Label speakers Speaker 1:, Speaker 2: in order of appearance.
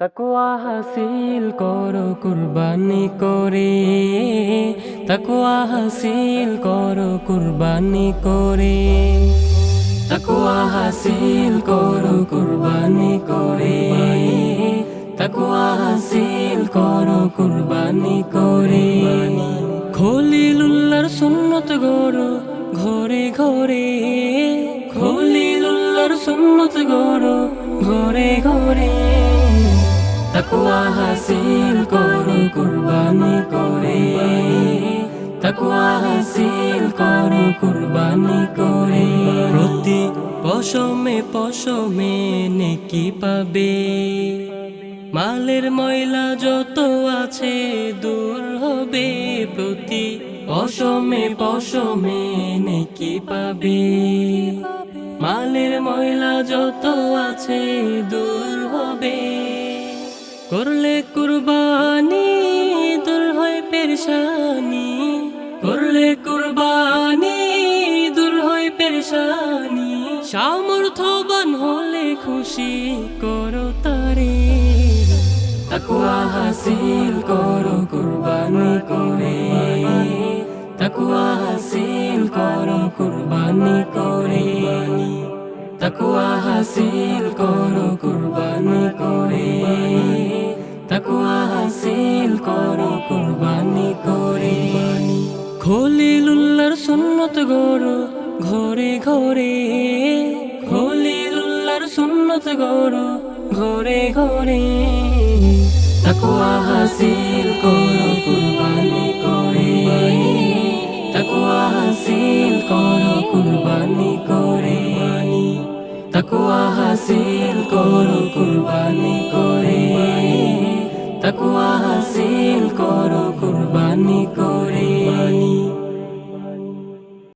Speaker 1: তাকওয়া হাসিল করো কুরবানি করে, তাকওয়া হাসিল করো কুরবানি করে, তাকওয়া হাসিল করো কুরবানি করে, তাকওয়া হাসিল করো কুরবানি করে। খলিলুল্লাহর সুন্নত গড়ো ঘরে ঘরে, খলিলুল্লাহর সুন্নত গড়ো ঘরে ঘরে। তাকওয়া হাসিল করো কুরবানি করে, তাকওয়া হাসিল করো কুরবানি করে। প্রতি পশমে পশমে নেকি পাবে, মালের ময়লা যত আছে দূর হবে। প্রতি পশমে পশমে নেকি পাবে, মালের ময়লা যত আছে দূর হবে। করলে কুরবানি দূর হয় পেরেশানি, করলে কুরবানি দূর হয় পেরেশানি। সামর্থ্যবান হলে খুশি করো তারে, তাকওয়া হাসিল করো কুরবানি করে, তাকওয়া হাসিল করো কুরবানি করে, তাকওয়া হাসিল করো কুরবানি করে, তাকওয়া হাসিল করো কুরবানি করে। খলিলুল্লাহর সুন্নত গড়ো ঘরে ঘরে, খলিলুল্লাহর সুন্নত গড়ো ঘরে ঘরে। তাকওয়া হাসিল করো কুরবানি করে, তাকওয়া হাসিল করো কুরবানি করে, তাকওয়া হাসিল করো কুরবানি করে, তাকওয়া হাসিল করো কুরবানি করে।